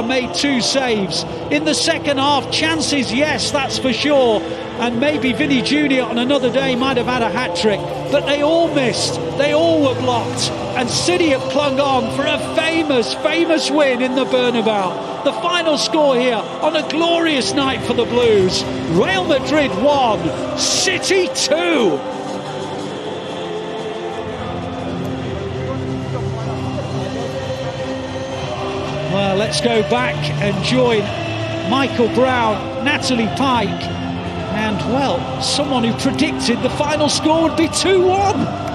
Pavard made 2 saves. In the second half, chances, yes, that's for sure. And maybe Vinny Jr. on another day might have had a hat-trick. But they all missed. They all were blocked. And City have clung on for a famous win in the Bernabeu. The final score here on a glorious night for the Blues. Real Madrid 1, City 2. Well, let's go back and join Michael Brown, Natalie Pike, and, well, someone who predicted the final score would be 2-1.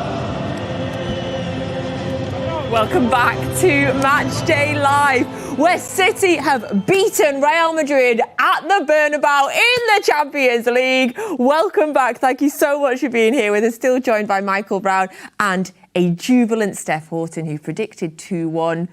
Welcome back to Matchday Live, where City have beaten Real Madrid at the Bernabeu in the Champions League. Welcome back. Thank you so much for being here with us. Still joined by Michael Brown and a jubilant Steph Houghton, who predicted 2-1.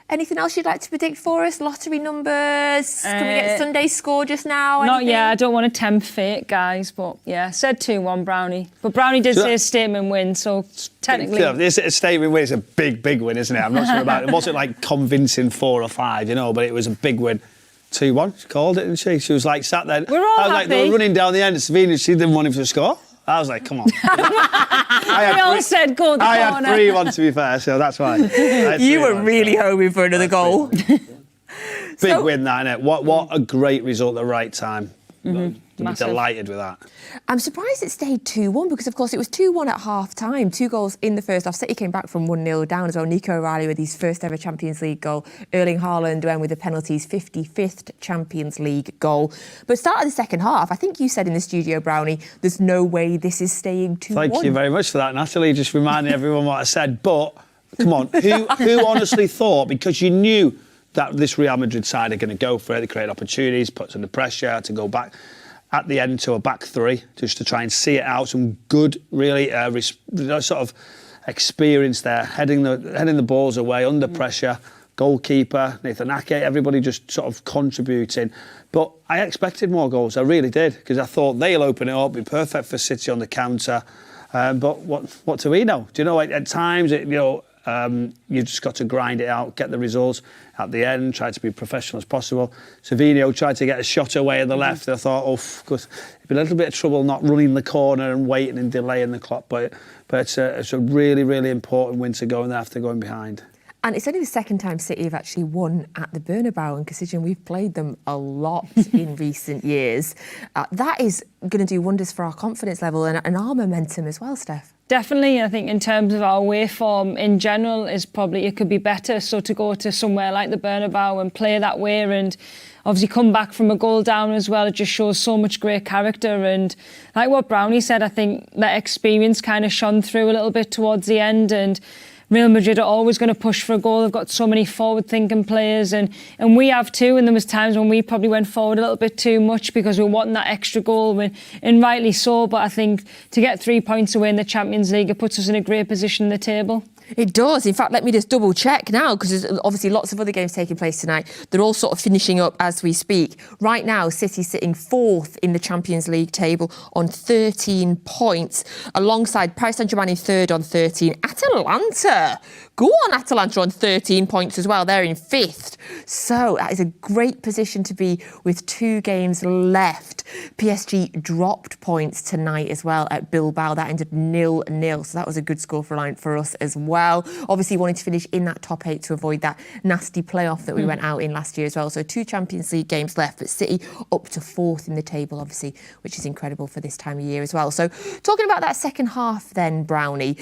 Anything else you'd like to predict for us? Lottery numbers? Can we get Sunday's score just now? Not yet. I don't want to tempt fate, guys. But yeah, said 2-1 Brownie. But Brownie did say a statement win, so technically... Yeah, it's a statement win. It's a big win, isn't it? I'm not sure about it. It wasn't like convincing 4 or 5, you know, but it was a big win. 2-1. She called it, didn't she? She was like sat there. We're all happy. Like, they were running down the end of Savina. She didn't want him to score. I was like, come on. We all said go the corner. I had 3-1 to be fair, so that's why. You were really hoping for another goal. Big win, that, innit? What a great result at the right time. To be delighted with that. I'm surprised it stayed 2-1 because, of course, it was 2-1 at half-time. 2 goals in the first half. City came back from 1-0 down as well. Nico O'Reilly with his first ever Champions League goal. Erling Haaland went with the penalties, 55th Champions League goal. But start of the second half, I think you said in the studio, Brownie, there's no way this is staying 2-1. Thank you very much for that, Natalie. Just reminding everyone what I said. But, come on, who honestly thought, because you knew that this Real Madrid side are going to go for it, they create opportunities, put under pressure to go back at the end to a back 3, just to try and see it out. Some good, really, sort of experience there, heading the balls away under pressure. Goalkeeper, Nathan Ake, everybody just sort of contributing. But I expected more goals, I really did, because I thought they'll open it up, be perfect for City on the counter. But what do we know? Do you know, at times, you've just got to grind it out, get the results at the end, try to be professional as possible. Savinho tried to get a shot away at the left. I thought, it'd be a little bit of trouble not running the corner and waiting and delaying the clock. But it's a really, really important win to go in there after going behind. And it's only the second time City have actually won at the Bernabeu, and considering we've played them a lot in recent years, that is going to do wonders for our confidence level and our momentum as well, Steph. Definitely, I think in terms of our away form in general is probably, it could be better. So to go to somewhere like the Bernabeu and play that way and obviously come back from a goal down as well, it just shows so much great character. And like what Brownie said, I think that experience kind of shone through a little bit towards the end, and Real Madrid are always going to push for a goal. They've got so many forward-thinking players, and we have too. And there was times when we probably went forward a little bit too much because we were wanting that extra goal, and rightly so. But I think to get 3 points away in the Champions League, it puts us in a great position in the table. It does. In fact, let me just double check now, because there's obviously lots of other games taking place tonight. They're all sort of finishing up as we speak. Right now, City sitting 4th in the Champions League table on 13 points, alongside Paris Saint-Germain in 3rd on 13. Atalanta. Go on, Atalanta on 13 points as well. They're in 5th. So that is a great position to be with 2 games left. PSG dropped points tonight as well at Bilbao. That ended 0-0. So that was a good score for us as well. Obviously wanting to finish in that top 8 to avoid that nasty playoff that we went out in last year as well. So 2 Champions League games left, but City up to 4th in the table, obviously, which is incredible for this time of year as well. So talking about that second half then, Brownie,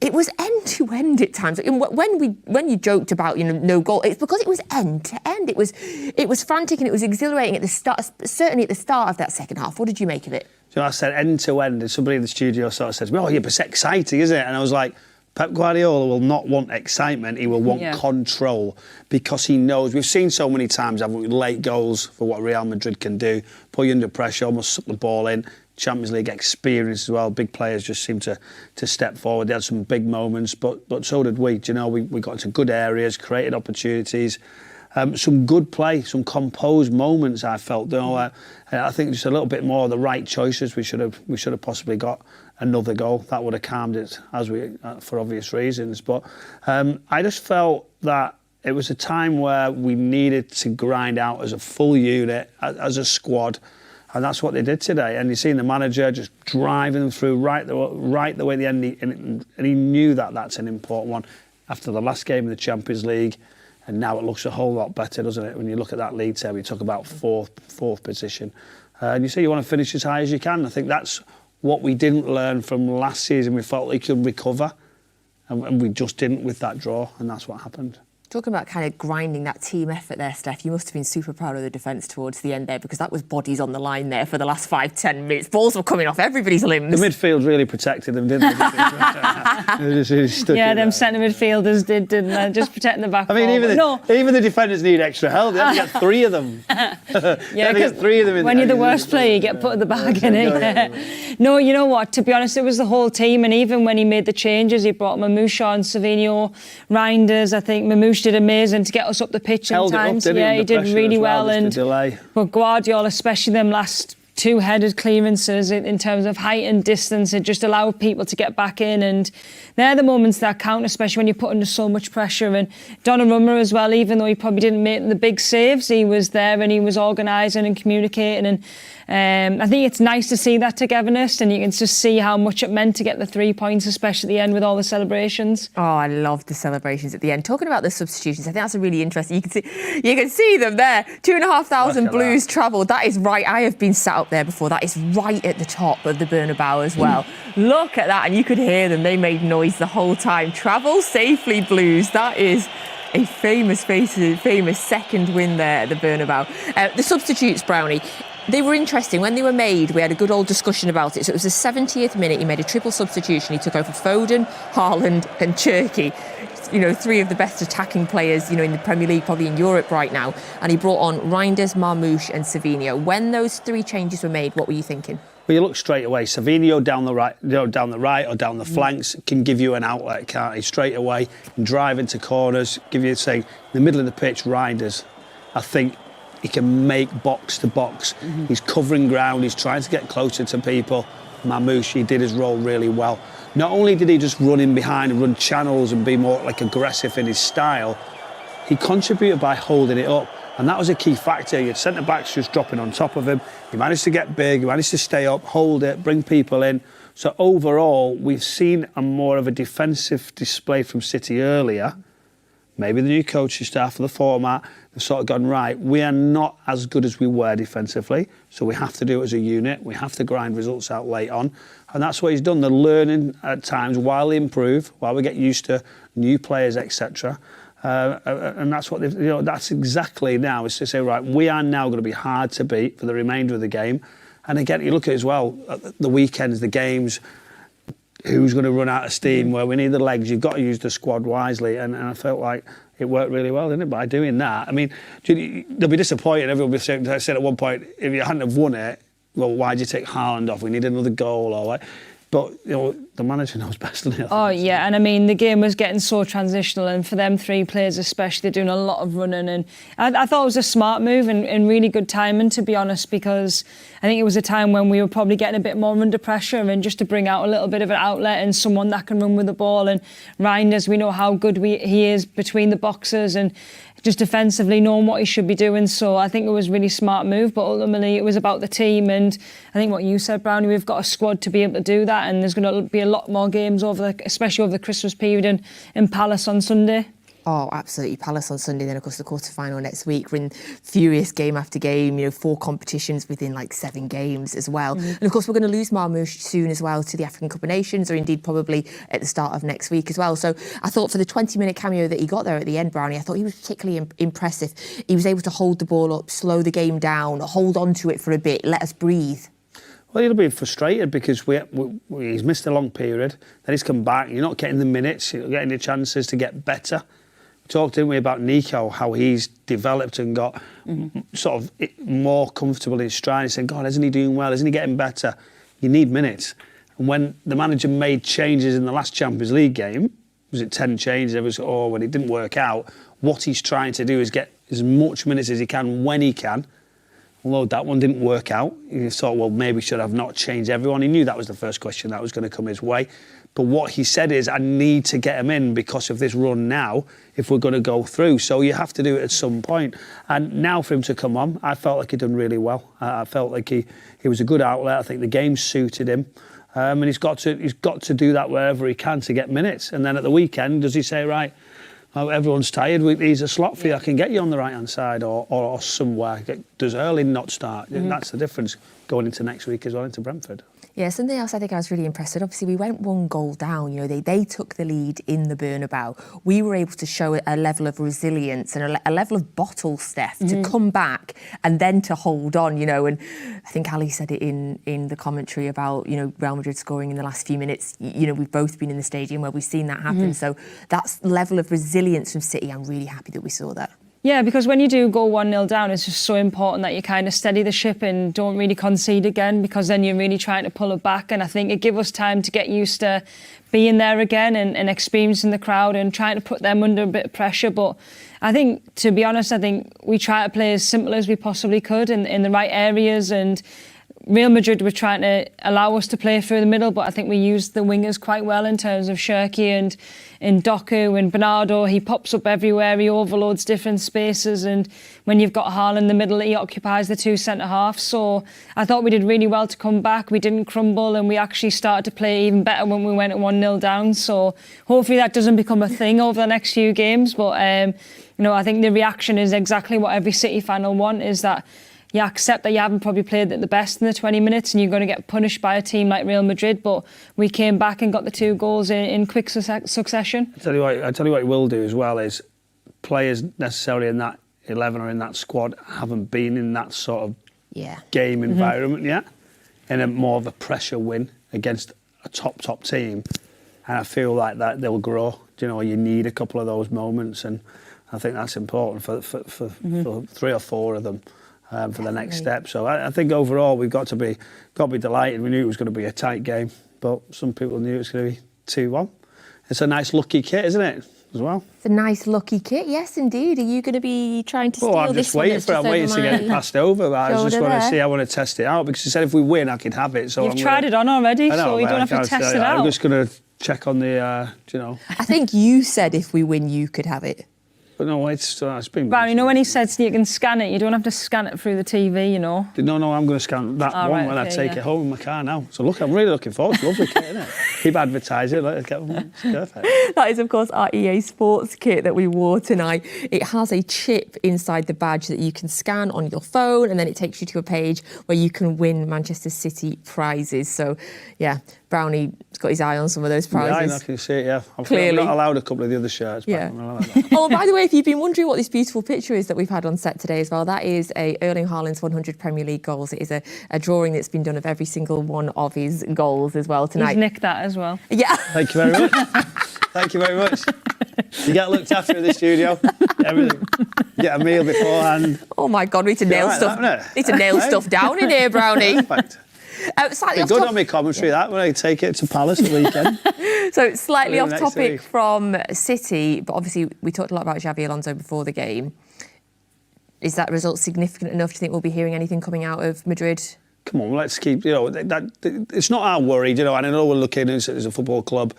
it was end-to-end at times. When you joked about no goal, it's because it was end-to-end. It was frantic and it was exhilarating at the start, certainly at the start of that second half. What did you make of it? So I said end-to-end, and somebody in the studio sort of says, well, yeah, but it's exciting, isn't it? And I was like, Pep Guardiola will not want excitement, he will want control, because he knows, we've seen so many times, haven't we, late goals for what Real Madrid can do, put you under pressure, almost suck the ball in. Champions League experience as well. Big players just seem to step forward. They had some big moments, but so did we. Do you know, we got into good areas, created opportunities, some good play, some composed moments. I felt, I think just a little bit more of the right choices. We should have possibly got another goal. That would have calmed it, for obvious reasons. But I just felt that it was a time where we needed to grind out as a full unit, as a squad, and that's what they did today. And you've seen the manager just driving them through right the way at the end, and he knew that that's an important one after the last game of the Champions League. And now it looks a whole lot better, doesn't it? When you look at that league table, you talk about fourth position. And you say you want to finish as high as you can. I think that's what we didn't learn from last season. We felt we could recover, and we just didn't with that draw, and that's what happened. Talking about kind of grinding that team effort there, Steph, you must have been super proud of the defence towards the end there, because that was bodies on the line there for the last 5-10 minutes. Balls were coming off everybody's limbs. The midfield really protected them, didn't they? Yeah, them centre midfielders didn't they? Just protecting the back. I mean, even the defenders need extra help. They have to get 3 of them. Yeah, get 3 of them. When you're the worst player, you get put in the bag, innit? No, you know what? To be honest, it was the whole team, and even when he made the changes, he brought Mamouche on, Savinho, Reinders. I think Mamouche did amazing to get us up the pitch in times. Yeah, he did really well. But Guardiola, especially them last 2 headed clearances in terms of height and distance, it just allowed people to get back in, and they're the moments that count, especially when you're put under so much pressure. And Donnarumma as well, even though he probably didn't make the big saves, he was there and he was organising and communicating, and I think it's nice to see that togetherness, and you can just see how much it meant to get the 3 points, especially at the end with all the celebrations. Oh, I loved the celebrations at the end. Talking about the substitutions, I think that's a really interesting. You can see them there. 2,500 Blues travelled. That is right. I have been sat up there before. That is right at the top of the Bernabeu as well. Look at that, and you could hear them. They made noise the whole time. Travel safely, Blues. That is a famous second win there at the Bernabeu. The substitutes, Brownie, they were interesting. When they were made, we had a good old discussion about it. So it was the 70th minute. He made a triple substitution. He took over Foden, Haaland and Cherki. 3 of the best attacking players, in the Premier League, probably in Europe right now. And he brought on Reinders, Marmouche and Savinho. When those 3 changes were made, what were you thinking? Well, you look straight away. Savinho down the right, or down the flanks can give you an outlet, can't he? Straight away, and drive into corners, give you, say, in the middle of the pitch, Reinders. I think he can make box to box. He's covering ground. He's trying to get closer to people. Marmouche, he did his role really well. Not only did he just run in behind and run channels and be more aggressive in his style, he contributed by holding it up. And that was a key factor. Your centre-backs just dropping on top of him. He managed to get big, he managed to stay up, hold it, bring people in. So overall, we've seen a more of a defensive display from City earlier. Maybe the new coaching staff, the format, have sort of gone, right, we are not as good as we were defensively, so we have to do it as a unit. We have to grind results out late on. And that's what he's done. They're learning at times while they improve, while we get used to new players, etc. And that's what that's exactly now, is to say, right, we are now going to be hard to beat for the remainder of the game. And again, you look at it as well, the weekends, the games, who's going to run out of steam, where we need the legs, you've got to use the squad wisely. And I felt like it worked really well, didn't it, by doing that? I mean, they'll be disappointed. Everyone will be saying at one point, if you hadn't have won it, well, why'd you take Haaland off? We need another goal or what? But, the manager knows best, doesn't he? Oh, yeah, and I mean, the game was getting so transitional, and for them 3 players especially, they're doing a lot of running, and I thought it was a smart move and really good timing, to be honest, because I think it was a time when we were probably getting a bit more under pressure, and just to bring out a little bit of an outlet and someone that can run with the ball. And Reinders, we know how good he is between the boxes and just defensively knowing what he should be doing. So I think it was a really smart move, but ultimately it was about the team. And I think what you said, Brownie, we've got a squad to be able to do that, and there's going to be a lot more games especially over the Christmas period in Palace on Sunday. Oh, absolutely. Palace on Sunday, then of course the quarter-final next week. We're in furious game after game, 4 competitions within 7 games as well. And of course we're going to lose Marmouche soon as well to the African Cup of Nations, or indeed probably at the start of next week as well. So I thought for the 20-minute cameo that he got there at the end, Brownie, I thought he was particularly impressive. He was able to hold the ball up, slow the game down, hold on to it for a bit, let us breathe. Well, he'll be frustrated because he's missed a long period. Then he's come back. You're not getting the minutes. You're not getting the chances to get better. We talked, didn't we, about Nico, how he's developed and got sort of more comfortable in his stride. He said, God, isn't he doing well? Isn't he getting better? You need minutes. And when the manager made changes in the last Champions League game, was it 10 changes? It was, when it didn't work out, what he's trying to do is get as much minutes as he can when he can. Although that one didn't work out, he thought, well, maybe should have not changed everyone. He knew that was the first question that was going to come his way. But what he said is, I need to get him in because of this run now, if we're going to go through. So you have to do it at some point. And now for him to come on, I felt like he'd done really well. I felt like he was a good outlet. I think the game suited him. And he's got to do that wherever he can to get minutes. And then at the weekend, does he say, right, well, everyone's tired, here's a slot for you, I can get you on the right-hand side or somewhere. Does early not start? That's the difference going into next week as well, into Brentford. Yeah, something else I think I was really impressed with. Obviously, we went 1 goal down. You know, they took the lead in the Bernabeu. We were able to show a level of resilience and a level of bottle, Steph, to come back and then to hold on. You know, and I think Ali said it in the commentary about, you know, Real Madrid scoring in the last few minutes. You know, we've both been in the stadium where we've seen that happen. So that level of resilience from City, I'm really happy that we saw that. Yeah, because when you do go 1-0 down, it's just so important that you kind of steady the ship and don't really concede again, because then you're really trying to pull it back. And I think it gives us time to get used to being there again and experiencing the crowd and trying to put them under a bit of pressure. But I think, to be honest, I think we try to play as simple as we possibly could in the right areas, and Real Madrid were trying to allow us to play through the middle, but I think we used the wingers quite well in terms of Shirky and Doku and Bernardo. He pops up everywhere, he overloads different spaces, and when you've got Haaland in the middle, he occupies the 2 centre-halves. So I thought we did really well to come back. We didn't crumble, and we actually started to play even better when we went at 1-0 down. So hopefully that doesn't become a thing over the next few games. But you know, I think the reaction is exactly what every City fan will want, is that you accept that you haven't probably played at the best in the 20 minutes and you're going to get punished by a team like Real Madrid. But we came back and got the 2 goals in quick succession. I tell you what it will do as well is players necessarily in that 11 or in that squad haven't been in that sort of game environment yet, in a more of a pressure win against a top team. And I feel like that they'll grow. You know, you need a couple of those moments, and I think that's important for 3 or 4 of them. For the next step. So I think overall we've got to be delighted. We knew it was going to be a tight game, but some people knew it was going to be 2-1. It's a nice lucky kit, isn't it, as well? It's a nice lucky kit, yes indeed. Are you going to be trying to steal this one? I'm waiting to get it passed over, but I just want to see, I want to test it out, because he said if we win I could have it. So You've tried it on already, so you don't have to test it out. I'm just going to check on the, you know. I think you said if we win you could have it. But no, it's been... Barry, you know when he said you can scan it, you don't have to scan it through the TV, you know? No, I'm going to scan that one when I take it home in my car now. So look, I'm really looking forward to it. Lovely kit, isn't it? Keep advertising, let's get one. It's perfect. That is, of course, our EA Sports kit that we wore tonight. It has a chip inside the badge that you can scan on your phone, and then it takes you to a page where you can win Manchester City prizes. So, yeah, Brownie's got his eye on some of those prizes. Yeah, I can see it, yeah. Clearly. I'm not allowed a couple of the other shirts. Yeah. But Oh, by the way, if you've been wondering what this beautiful picture is that we've had on set today as well, that is Erling Haaland's 100 Premier League goals. It is a drawing that's been done of every single one of his goals as well tonight. He's nicked that as well. Yeah. Thank you very much. Thank you very much. You get looked after in the studio. Everything. Get a meal beforehand. Oh my God, we need to nail stuff down in here, Brownie. Perfect. Slightly off good on my commentary, that, when I take it to Palace at the weekend. So slightly off topic week. from City, but obviously we talked a lot about Xabi Alonso before the game. Is that result significant enough? Do you think we'll be hearing anything coming out of Madrid? Come on, let's keep, you know, it's not our worry, you know, and I know we're looking as a football club,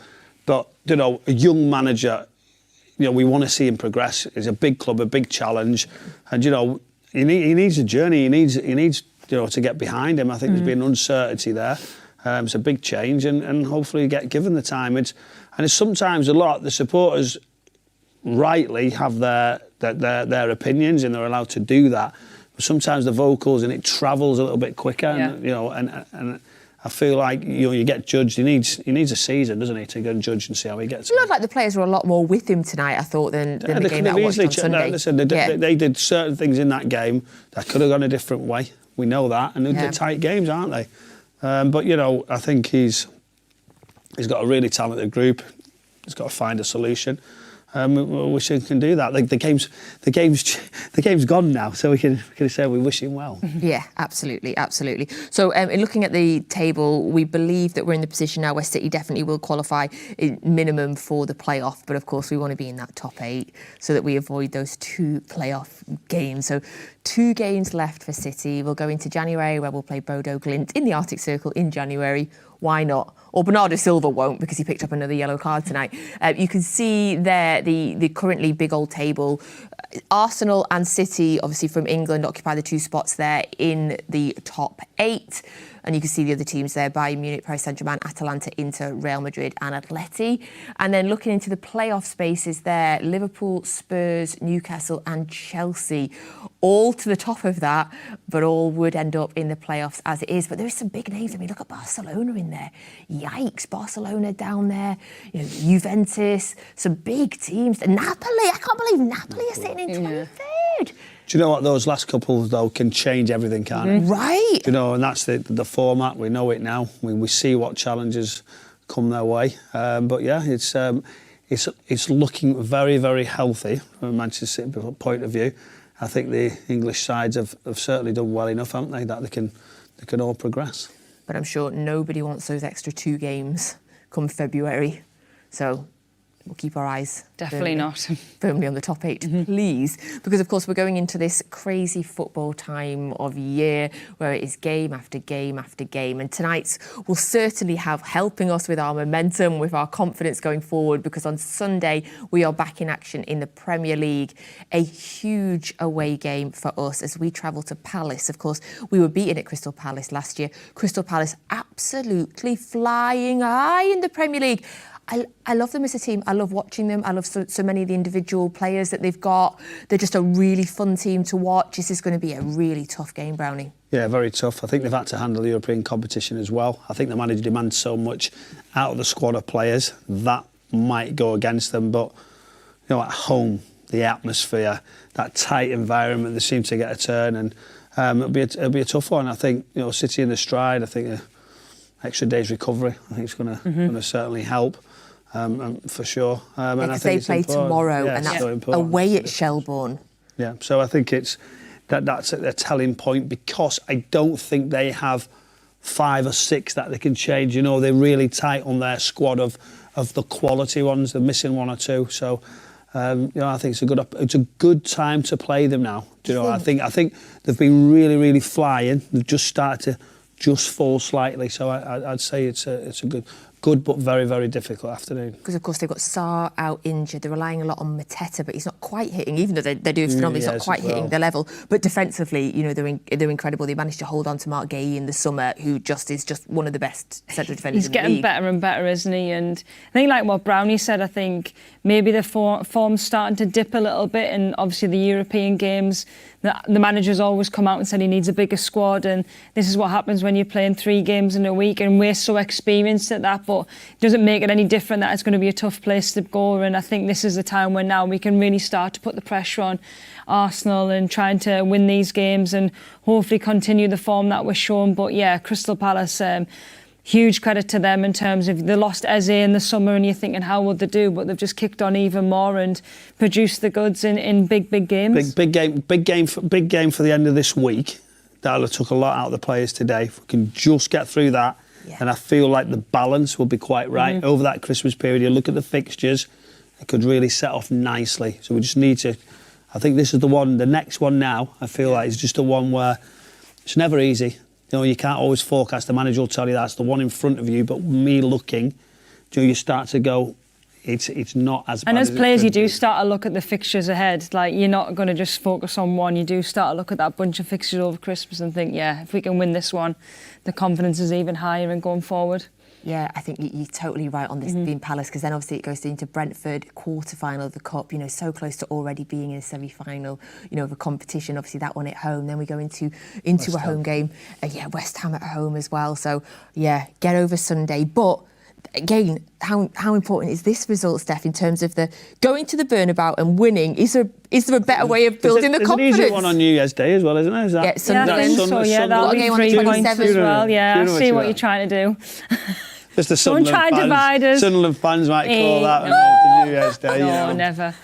but, you know, a young manager, you know, we want to see him progress. It's a big club, a big challenge, and, you know, he needs a journey, he needs you know, to get behind him. I think there's been uncertainty there. It's a big change, and hopefully get given the time. It's sometimes a lot. The supporters rightly have their opinions, and they're allowed to do that. But sometimes the vocals and it travels a little bit quicker. Yeah. And, you know, and I feel like, you know, you get judged. He needs a season, doesn't he, to go and judge and see how he gets. It looked like the players were a lot more with him tonight, I thought, than the game that I watched on Sunday. Listen, they did certain things in that game that could have gone a different way. We know that, and they're tight games, aren't they? But, you know, I think he's got a really talented group. He's got to find a solution. We wish he can do that. Like the game's gone now, so we can say we wish him well. Yeah, absolutely. So, in looking at the table, we believe that we're in the position now where City definitely will qualify minimum for the playoff. But of course, we want to be in that top 8 so that we avoid those 2 playoff games. So, 2 games left for City. We'll go into January where we'll play Bodo Glimt in the Arctic Circle in January. why not? Or Bernardo Silva won't, because he picked up another yellow card tonight. You can see there the currently big old table. Arsenal and City, obviously from England, occupy the 2 spots there in the top 8. And you can see the other teams there: Bayern Munich, Paris Saint-Germain, Atalanta, Inter, Real Madrid and Atleti. And then looking into the playoff spaces there, Liverpool, Spurs, Newcastle and Chelsea, all to the top of that, but all would end up in the playoffs as it is. But there are some big names. I mean, look at Barcelona in there. Yikes, Barcelona down there. You know, Juventus, some big teams. Napoli, I can't believe Napoli are sitting in 23rd. Do you know what? Those last couple, though, can change everything, can't it? Right. You know, and that's the format. We know it now. We see what challenges come their way. But yeah, it's looking very, very healthy from a Manchester City point of view. I think the English sides have certainly done well enough, haven't they, that they can all progress. But I'm sure nobody wants those extra 2 games come February. So we'll keep our eyes firmly on the top 8, please. Because, of course, we're going into this crazy football time of year where it is game after game after game. And tonight's will certainly have helping us with our momentum, with our confidence going forward, because on Sunday we are back in action in the Premier League. A huge away game for us as we travel to Palace. Of course, we were beaten at Crystal Palace last year. Crystal Palace absolutely flying high in the Premier League. I love them as a team. I love watching them. I love so many of the individual players that they've got. They're just a really fun team to watch. This is going to be a really tough game, Brownie. Yeah, very tough. I think they've had to handle European competition as well. I think the manager demands so much out of the squad of players that might go against them. But, you know, at home, the atmosphere, that tight environment, they seem to get a turn, and it'll be a tough one. I think, you know, City in the stride. I think an extra day's recovery, I think, is going to certainly help. For sure. And I think they play tomorrow, and that's away at Shelbourne. Yeah, so I think that's a telling point, because I don't think they have 5 or 6 that they can change. You know, they're really tight on their squad of the quality ones. They're missing 1 or 2. So, you know, I think it's a good time to play them now. Do you know, I think they've been really, really flying. They've just started to fall slightly. So I'd say it's a good but very, very difficult afternoon. Because, of course, they've got Sarr out injured. They're relying a lot on Mateta, but he's not quite hitting, even though they're doing phenomenally, he's not quite hitting the level. But defensively, you know, they're incredible. They managed to hold on to Mark Gay in the summer, who is just one of the best central defenders in the league. He's getting better and better, isn't he? And I think, like what Brownie said, I think maybe the form's starting to dip a little bit, and obviously the European games, the manager's always come out and said he needs a bigger squad, and this is what happens when you're playing 3 games in a week, and we're so experienced at that, but it doesn't make it any different that it's going to be a tough place to go. And I think this is the time when now we can really start to put the pressure on Arsenal and trying to win these games and hopefully continue the form that we're showing. But yeah, Crystal Palace, huge credit to them in terms of they lost Eze in the summer, and you're thinking how would they do, but they've just kicked on even more and produced the goods in big games. Big game for the end of this week. That'll took a lot out of the players today. If we can just get through that, and I feel like the balance will be quite right over that Christmas period. You look at the fixtures, it could really set off nicely. So we just need to. I think this is the one. The next one now, I feel like it's just the one where it's never easy. You know, you can't always forecast. The manager will tell you that's the one in front of you, but me looking, you start to go, it's not as bad. And as players, you do start to look at the fixtures ahead. Like, you're not going to just focus on one. You do start to look at that bunch of fixtures over Christmas and think, yeah, if we can win this one, the confidence is even higher and going forward. Yeah, I think you're totally right on this being Palace, because then obviously it goes into Brentford, quarter-final of the Cup, you know, so close to already being in a semi-final, you know, of a competition. Obviously that one at home, then we go into a home game. West Ham at home as well. So, yeah, get over Sunday. But again, how important is this result, Steph, in terms of the going to the Bernabeu and winning? Is there a better way of building the confidence? There's an easy one on New Year's Day as well, isn't it? That'll be 3 points as well. Yeah, I see what you're trying to do. Just the Sunderland fans might call that on New Year's Day. No, never.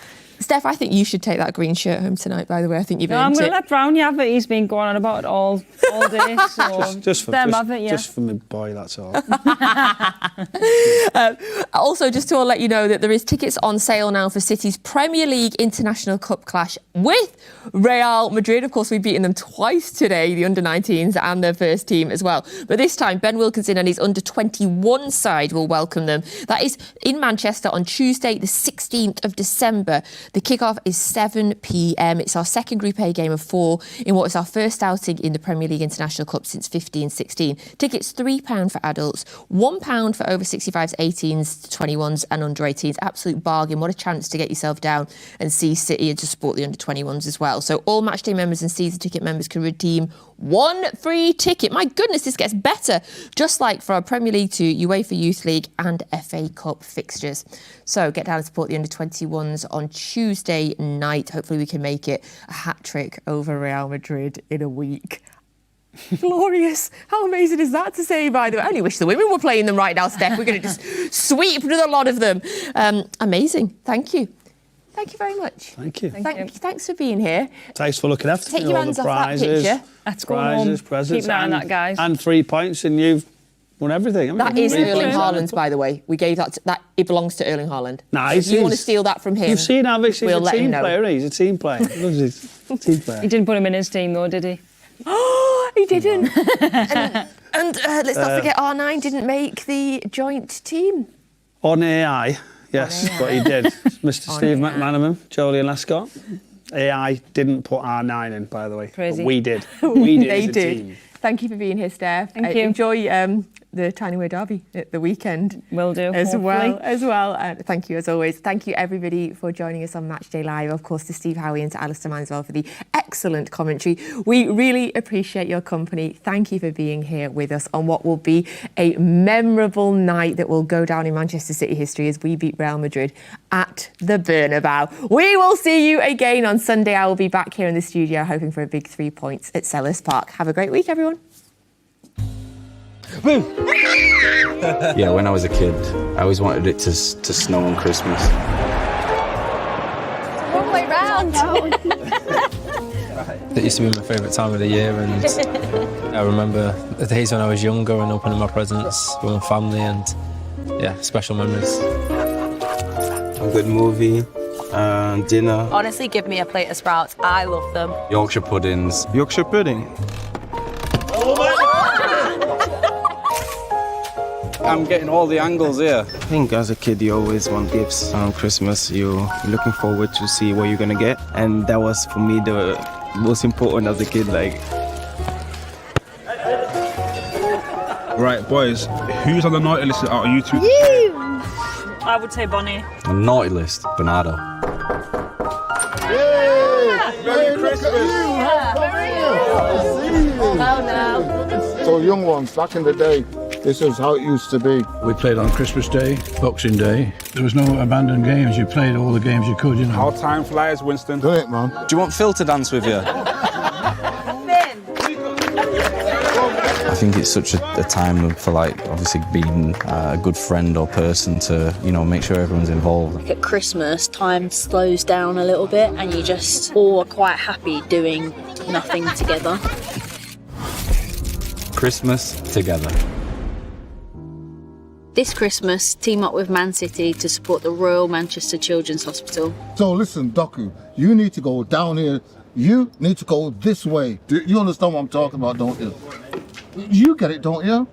Steph, I think you should take that green shirt home tonight, by the way. I think you've I'm earned going it. to let Brownie have it. He's been going on about it all day. So Just for my boy, that's all. Also, just to let you know that there is tickets on sale now for City's Premier League International Cup clash with Real Madrid. Of course, we've beaten them twice today, the under-19s and their first team as well. But this time, Ben Wilkinson and his under-21 side will welcome them. That is in Manchester on Tuesday, the 16th of December. The kickoff is 7 p.m. It's our second Group A game of 4 in what is our first outing in the Premier League International Cup since 15-16. Tickets £3 for adults, £1 for over 65s, 18s, 21s and under 18s. Absolute bargain. What a chance to get yourself down and see City and to support the under 21s as well. So all Matchday members and season ticket members can redeem one free ticket. My goodness, this gets better. Just like for our Premier League to UEFA Youth League and FA Cup fixtures. So get down and support the under 21s on Tuesday night. Hopefully we can make it a hat-trick over Real Madrid in a week. Glorious. How amazing is that to say, by the way? I only wish the women were playing them right now, Steph. We're going to just sweep through a lot of them. Amazing. Thank you. Thank you very much. Thank you. Thanks for being here. Thanks for looking after Take me. your All hands the off that prizes, picture. Let's go home. Presents, Keep an eye on that, guys. And 3 points, and you've won everything. That is Three Erling points. Haaland's, by the way. We gave that. It belongs to Erling Haaland. Nice. If you want to steal that from him, You've seen how he's we'll a let him team know. player. He's a team player. He loves his team player. He didn't put him in his team, though, did he? Oh, he didn't. and let's not forget, R9 didn't make the joint team. On AI, yes, but he did. Mr. Steve McManaman, Jolie and Lescott. AI didn't put R9 in, by the way. Crazy. But we did. We did They as a did. team. Thank you for being here, Steph. Thank you. Enjoy the Tyneway Derby at the weekend. Will do, As hopefully. well. Thank you, as always. Thank you, everybody, for joining us on Matchday Live. Of course, to Steve Howie and to Alistair Mann as well for the excellent commentary. We really appreciate your company. Thank you for being here with us on what will be a memorable night that will go down in Manchester City history as we beat Real Madrid at the Bernabeu. We will see you again on Sunday. I will be back here in the studio hoping for a big 3 points at Selhurst Park. Have a great week, everyone. Yeah, when I was a kid, I always wanted it to snow on Christmas. Wrong way round. It used to be my favourite time of the year, and I remember the days when I was younger and opening my presents with my family, and yeah, special memories. A good movie, dinner, Honestly, give me a plate of sprouts. I love them. Yorkshire puddings. Yorkshire pudding. I'm getting all the angles here. I think as a kid you always want gifts on Christmas. You're looking forward to see what you're gonna get, and that was for me the most important as a kid. Like, right, boys, who's on the naughty list out of you two? I would say Bonnie. A naughty list, Bernardo. Merry Christmas! So young ones, back in the day, this is how it used to be. We played on Christmas Day, Boxing Day. There was no abandoned games. You played all the games you could, you know. How time flies, Winston. Done it, man. Do you want Phil to dance with you? I think it's such a time for, like, obviously being a good friend or person to, you know, make sure everyone's involved. At Christmas, time slows down a little bit and you just all are quite happy doing nothing together. Christmas together. This Christmas, team up with Man City to support the Royal Manchester Children's Hospital. So listen, Doku, you need to go down here. You need to go this way. Do you understand what I'm talking about, don't you? You get it, don't you?